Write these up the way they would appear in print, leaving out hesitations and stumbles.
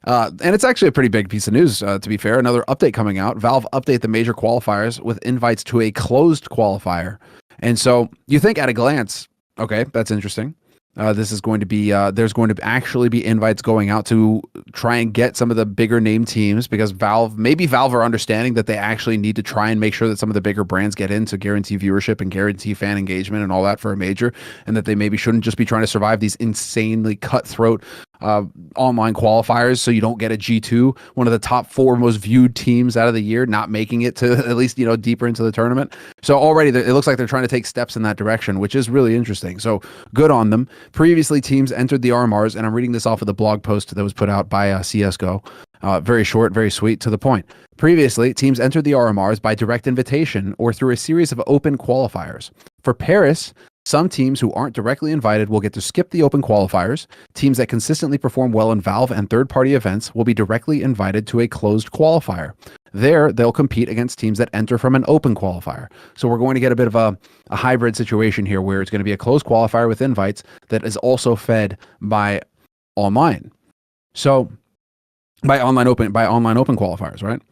And it's actually a pretty big piece of news, to be fair. Another update coming out. Valve update the major qualifiers with invites to a closed qualifier. And so you think at a glance, okay, that's interesting. This is going to be, there's going to actually be invites going out to try and get some of the bigger name teams, because maybe Valve are understanding that they actually need to try and make sure that some of the bigger brands get in to guarantee viewership and guarantee fan engagement and all that for a major, and that they maybe shouldn't just be trying to survive these insanely cutthroat online qualifiers, so you don't get a G2, one of the top 4 most viewed teams out of the year, not making it to at least, deeper into the tournament. So already it looks like they're trying to take steps in that direction, which is really interesting. So good on them. Previously, teams entered the RMRs, and I'm reading this off of the blog post that was put out by CSGO. Very short, very sweet, to the point. Previously, teams entered the RMRs by direct invitation or through a series of open qualifiers. For Paris, some teams who aren't directly invited will get to skip the open qualifiers. Teams that consistently perform well in Valve and third-party events will be directly invited to a closed qualifier. There, they'll compete against teams that enter from an open qualifier. So we're going to get a bit of a hybrid situation here, where it's going to be a closed qualifier with invites that is also fed by online. So by online open qualifiers, right?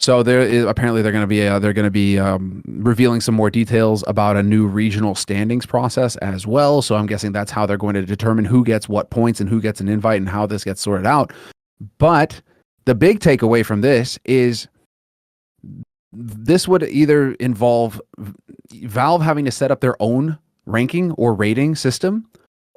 So apparently they're going to be revealing some more details about a new regional standings process as well. So I'm guessing that's how they're going to determine who gets what points and who gets an invite and how this gets sorted out. But the big takeaway from this is this would either involve Valve having to set up their own ranking or rating system,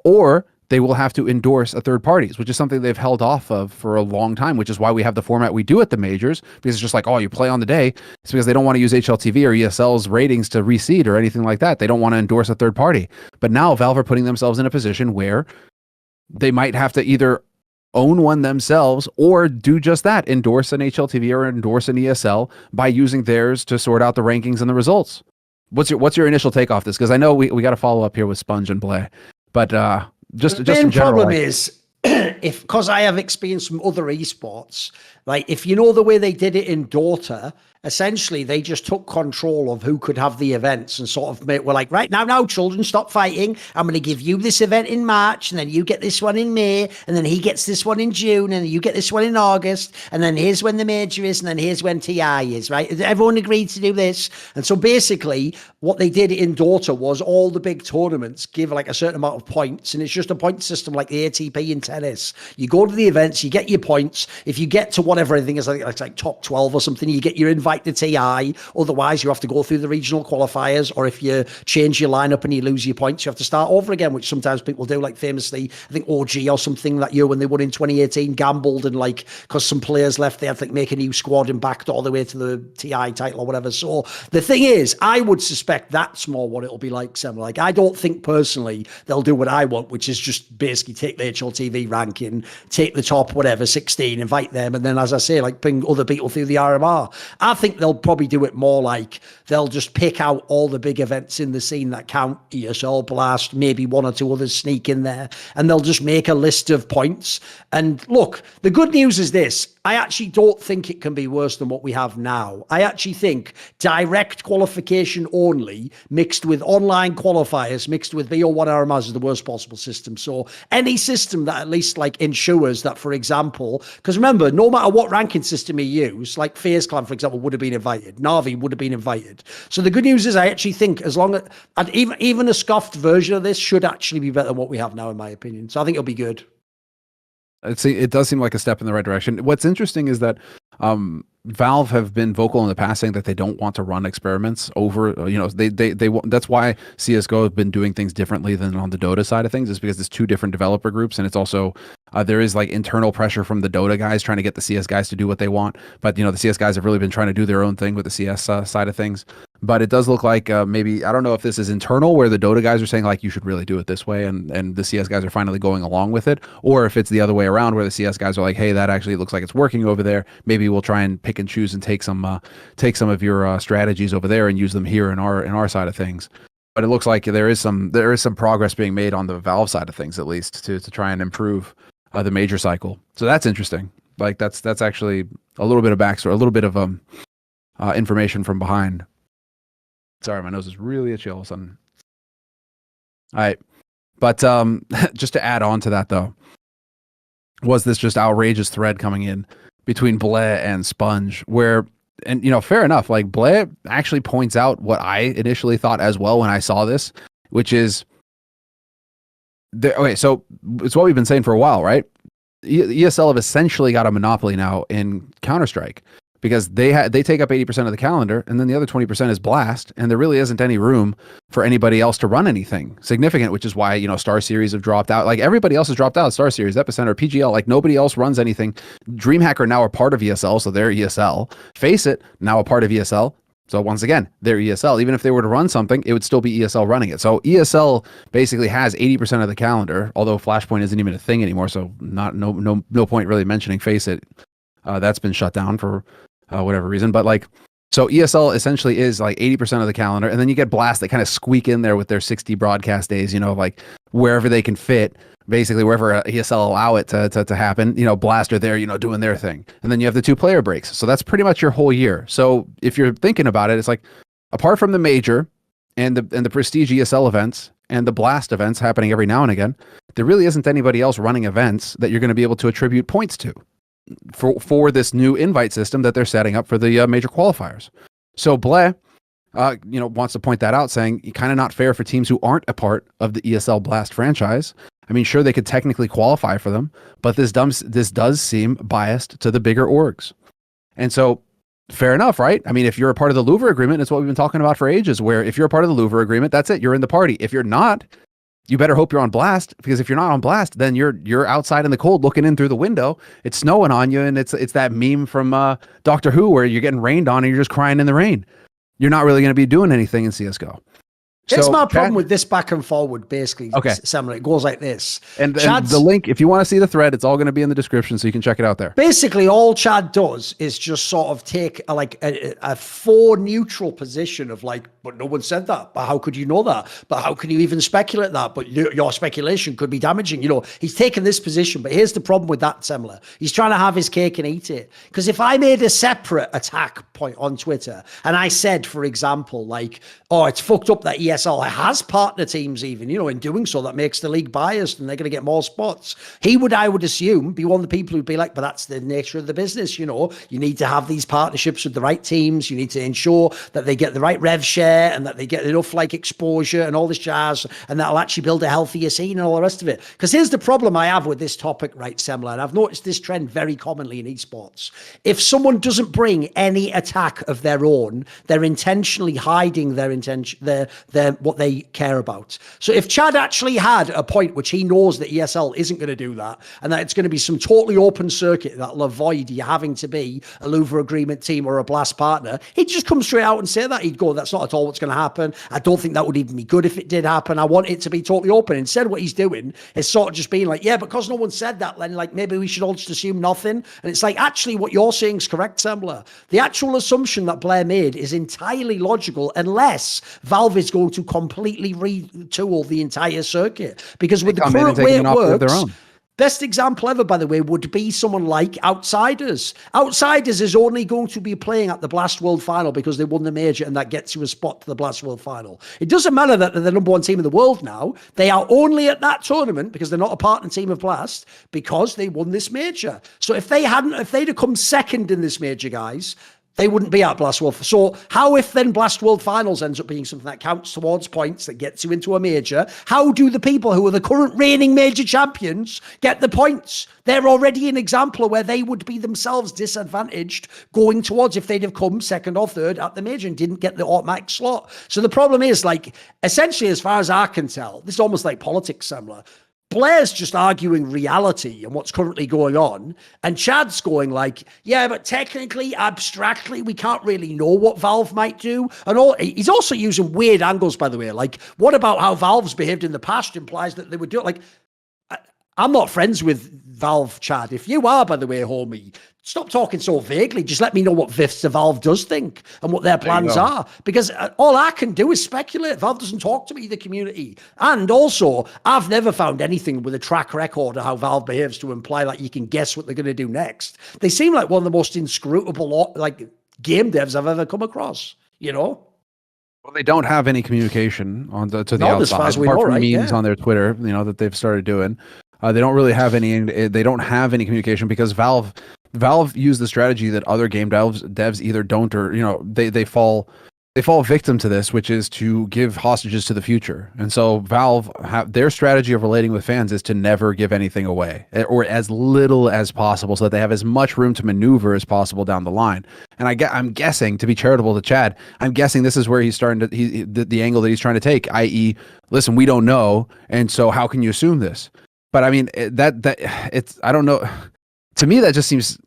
or they will have to endorse a third parties, which is something they've held off of for a long time, which is why we have the format we do at the majors, because it's just like, oh, you play on the day. It's because they don't want to use HLTV or ESL's ratings to reseed or anything like that. They don't want to endorse a third party. But now Valve are putting themselves in a position where they might have to either own one themselves or do just that, endorse an HLTV or endorse an ESL by using theirs to sort out the rankings and the results. What's your initial take off this? Because I know we got to follow up here with Sponge and Blay, but just in general, problem is, because I have experience from other esports, like if you know the way they did it in Dota, essentially they just took control of who could have the events and sort of were like, right now, children, stop fighting. I'm going to give you this event in March, and then you get this one in May, and then he gets this one in June, and you get this one in August, and then here's when the major is, and then here's when TI is, right? Everyone agreed to do this. And so basically what they did in Dota was all the big tournaments give like a certain amount of points, and it's just a point system like the ATP in tennis. You go to the events, you get your points. If you get to whatever, I think it's like top 12 or something, you get your invite to TI. Otherwise, you have to go through the regional qualifiers, or if you change your lineup and you lose your points, you have to start over again, which sometimes people do. Like famously, I think OG or something that year when they won in 2018 gambled, and like because some players left, they had to like make a new squad and backed all the way to the TI title or whatever. So the thing is, I would suspect that's more what it'll be like, Semmler. Like I don't think personally they'll do what I want, which is just basically take the HLTV ranking, take the top whatever 16, invite them, and then as I say, like bring other people through the RMR. I think they'll probably do it more like they'll just pick out all the big events in the scene that count, ESL, Blast, maybe one or two others sneak in there, and they'll just make a list of points. And look, the good news is this: I actually don't think it can be worse than what we have now. I actually think direct qualification only mixed with online qualifiers mixed with VO1 RMRs is the worst possible system. So any system that at least like ensures that, for example, because remember, no matter what ranking system you use, like FaZe Clan, for example, would have been invited. Na'Vi would have been invited. So the good news is I actually think as long as, and even a scuffed version of this should actually be better than what we have now, in my opinion. So I think it'll be good. It does seem like a step in the right direction. What's interesting is that Valve have been vocal in the past saying that they don't want to run experiments over, that's why CSGO have been doing things differently than on the Dota side of things, is because there's two different developer groups, and it's also there is like internal pressure from the Dota guys trying to get the CS guys to do what they want. But the CS guys have really been trying to do their own thing with the CS side of things. But it does look like maybe, I don't know if this is internal where the Dota guys are saying like, you should really do it this way, and the CS guys are finally going along with it, or if it's the other way around where the CS guys are like, hey, that actually looks like it's working over there. Maybe we'll try and pick and choose and take some of your strategies over there and use them here in our side of things. But it looks like there is some progress being made on the Valve side of things, at least to try and improve the major cycle. So that's interesting. Like that's actually a little bit of backstory, a little bit of information from behind. Sorry, my nose is really itchy all of a sudden. All right. But just to add on to that, though, was this just outrageous thread coming in between Blais and Sponge, where, and fair enough, like Blais actually points out what I initially thought as well when I saw this, which is okay, so it's what we've been saying for a while, right? ESL have essentially got a monopoly now in Counter-Strike, because they take up 80% of the calendar, and then the other 20% is Blast, and there really isn't any room for anybody else to run anything significant, which is why Star Series have dropped out. Like, everybody else has dropped out. Star Series, Epicenter, PGL, like nobody else runs anything. DreamHack are now a part of ESL, so they're ESL. Face It, now a part of ESL. So once again, they're ESL. Even if they were to run something, it would still be ESL running it. So ESL basically has 80% of the calendar, although Flashpoint isn't even a thing anymore. So no point really mentioning Face It. That's been shut down for whatever reason. But like, so ESL essentially is like 80% of the calendar, and then you get Blast that kind of squeak in there with their 60 broadcast days. Like wherever they can fit. Basically, wherever ESL allow it to happen, Blast are there, doing their thing. And then you have the 2 player breaks. So that's pretty much your whole year. So if you're thinking about it, it's like, apart from the major and the prestige ESL events and the Blast events happening every now and again, there really isn't anybody else running events that you're going to be able to attribute points to for this new invite system that they're setting up for the major qualifiers. So Blais, wants to point that out, saying kind of not fair for teams who aren't a part of the ESL Blast franchise. I mean, sure, they could technically qualify for them, but this does seem biased to the bigger orgs. And so, fair enough, right? I mean, if you're a part of the Louvre agreement, it's what we've been talking about for ages, where if you're a part of the Louvre agreement, that's it, you're in the party. If you're not, you better hope you're on Blast, because if you're not on Blast, then you're outside in the cold looking in through the window. It's snowing on you, and it's that meme from Doctor Who where you're getting rained on and you're just crying in the rain. You're not really going to be doing anything in CSGO. It's my problem with this back and forward, basically. Okay. Semmler, it goes like this. And the link, if you want to see the thread, it's all going to be in the description, so you can check it out there. Basically, all Chad does is just sort of take a for neutral position of like, but no one said that. But how could you know that? But how can you even speculate that? But your speculation could be damaging. He's taken this position. But here's the problem with that, Semmler. He's trying to have his cake and eat it. Because if I made a separate attack point on Twitter and I said, for example, like, oh, it's fucked up that ESL has partner teams even, in doing so, that makes the league biased and they're going to get more spots. He would, I would assume, be one of the people who'd be like, but that's the nature of the business, you need to have these partnerships with the right teams. You need to ensure that they get the right rev share and that they get enough like exposure and all this jazz, and that'll actually build a healthier scene and all the rest of it. Because here's the problem I have with this topic, right, Semmler, and I've noticed this trend very commonly in esports. If someone doesn't bring any attack of their own, they're intentionally hiding their intention, their what they care about. So if Chad actually had a point which he knows that ESL isn't going to do that, and that it's going to be some totally open circuit that'll avoid you having to be a Louvre agreement team or a Blast partner, he'd just come straight out and say that. He'd go, that's not at all what's going to happen. I don't think that would even be good if it did happen. I want it to be totally open. Instead, what he's doing is sort of just being like, yeah, because no one said that, then like maybe we should all just assume nothing. And it's like, actually what you're saying is correct, Semmler. The actual assumption that Blais made is entirely logical unless Valve is going to completely retool the entire circuit. Because with the current way it works, best example ever, by the way, would be someone like Outsiders. Outsiders is only going to be playing at the Blast World Final because they won the major, and that gets you a spot to the Blast World Final. It doesn't matter that they're the number one team in the world now. They are only at that tournament because they're not a partner team of Blast because they won this major. So if they'd have come second in this major, guys, they wouldn't be at Blast World. So how if then Blast World Finals ends up being something that counts towards points that gets you into a major? How do the people who are the current reigning major champions get the points? They're already an example of where they would be themselves disadvantaged going towards if they'd have come second or third at the major and didn't get the automatic slot. So the problem is, like, essentially, as far as I can tell, this is almost like politics, Semmler. Blair's just arguing reality and what's currently going on. And Chad's going like, yeah, but technically, abstractly, we can't really know what Valve might do. And all he's also using weird angles, by the way. Like, what about how Valve's behaved in the past implies that they would do it? Like, I'm not friends with Valve, Chad. If you are, by the way, homie, stop talking so vaguely. Just let me know what Vista Valve does think and what their plans are. Because all I can do is speculate. Valve doesn't talk to me, the community. And also, I've never found anything with a track record of how Valve behaves to imply that you can guess what they're going to do next. They seem like one of the most inscrutable game devs I've ever come across, Well, they don't have any communication to the outside, apart from memes on their Twitter, that they've started doing. They don't really have any. They don't have any communication because Valve used the strategy that other game devs either don't or they fall victim to this, which is to give hostages to the future. And so Valve their strategy of relating with fans is to never give anything away or as little as possible so that they have as much room to maneuver as possible down the line. And I'm guessing, to be charitable to Chad, I'm guessing this is where he's starting to the angle that he's trying to take, i.e., listen, we don't know, and so how can you assume this? But I mean it's I don't know. To me, that just seems.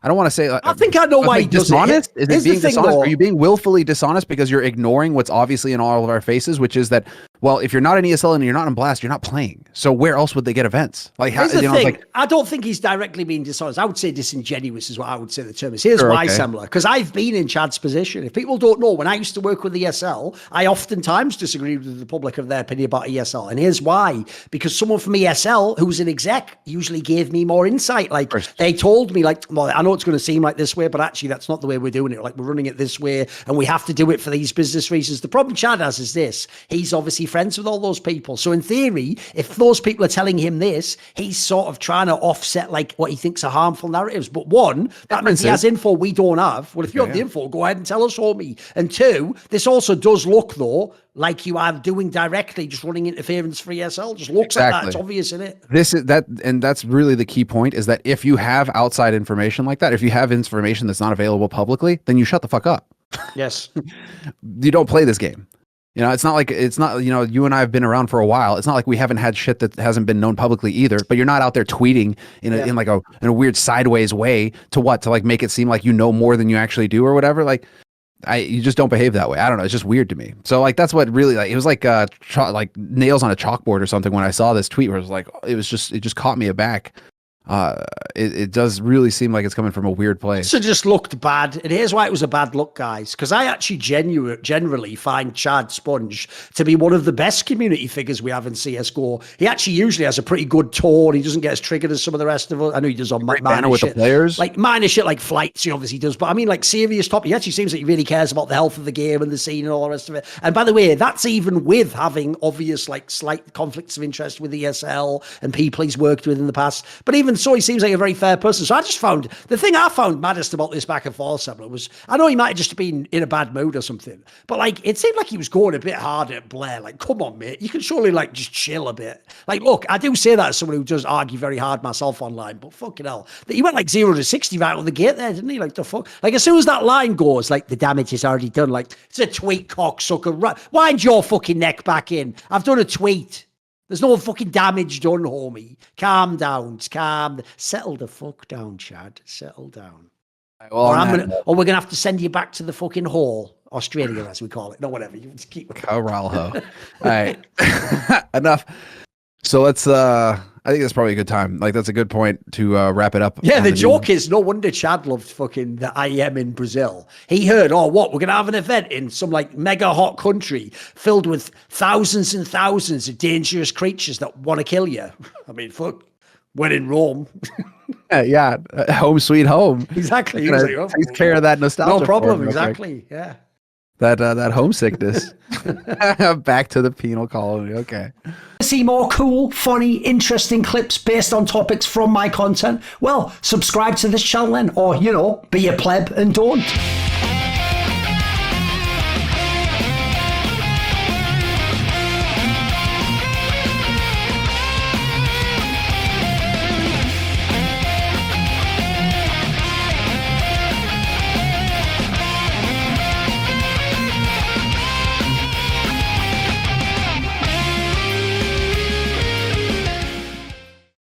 I don't want to say. I think I know why he does dishonest. It. Is it being dishonest? Are you being willfully dishonest because you're ignoring what's obviously in all of our faces, which is that, well, if you're not in ESL and you're not in Blast, you're not playing. So where else would they get events? Like, here's the thing. I don't think he's directly being dishonest. I would say disingenuous is what I would say the term is. Here's why, Semmler, because I've been in Chad's position. If people don't know, when I used to work with ESL, I oftentimes disagreed with the public of their opinion about ESL. And here's why. Because someone from ESL who's an exec usually gave me more insight. Like, they told me, like, well, I know it's going to seem like this way, but actually that's not the way we're doing it. Like, we're running it this way and we have to do it for these business reasons. The problem Chad has is this. He's obviously friends with all those people. So in theory, if those people are telling him this, he's sort of trying to offset like what he thinks are harmful narratives. But one, that means he has info we don't have. Well, if you have the info, go ahead and tell us, homie. And two, this also does look though like you are doing directly, just running interference for ESL. Just looks like that. It's obvious, isn't it? This is that, and that's really the key point, is that if you have outside information like that, if you have information that's not available publicly, then you shut the fuck up. Yes. You don't play this game. It's not like, you and I have been around for a while. It's not like we haven't had shit that hasn't been known publicly either, but you're not out there tweeting in a weird sideways way to like make it seem like you know more than you actually do or whatever. Like, you just don't behave that way. I don't know. It's just weird to me. So like, that's what really, like, it was like like nails on a chalkboard or something when I saw this tweet where it was like, it just caught me aback. It does really seem like it's coming from a weird place. So it just looked bad. And here's why it was a bad look, guys. Because I actually generally find Chad Sponge to be one of the best community figures we have in CSGO. He actually usually has a pretty good tone. He doesn't get as triggered as some of the rest of us. I know he does on minor with shit. The players. Like minor shit like flights, he obviously does. But I mean, like serious topic. He actually seems like he really cares about the health of the game and the scene and all the rest of it. And by the way, that's even with having obvious like slight conflicts of interest with ESL and people he's worked with in the past. But even so, he seems like a very fair person. So I just found, the thing I found maddest about this back and forth, Semmler, was, I know he might have just been in a bad mood or something, but like, it seemed like he was going a bit hard at Blair. Like, come on, mate, you can surely like just chill a bit. Like, look, I do say that as someone who does argue very hard myself online, but fucking hell, that he went like 0 to 60 right on the gate there, didn't he? Like, the fuck, like as soon as that line goes, like the damage is already done. Like, it's a tweet, cocksucker. Wind your fucking neck back in. I've done a tweet. There's no fucking damage done, homie. Calm down. Settle the fuck down, Chad. Settle down. Well, or we're gonna have to send you back to the fucking hole, Australia, as we call it. No, whatever. You just keep. Coralho. All right. Enough. So let's. I think that's probably a good time. Like, that's a good point to wrap it up. Yeah, the joke is, no wonder Chad loved fucking the IEM in Brazil. He heard, we're going to have an event in some like mega hot country filled with thousands and thousands of dangerous creatures that want to kill you. I mean, fuck, we're in Rome. Yeah, home sweet home. Exactly. Takes care of that nostalgia. No problem. Exactly. Yeah. That homesickness. Back to the penal colony. Okay. See more cool, funny, interesting clips based on topics from my content? Well, subscribe to this channel then, or, be a pleb and don't.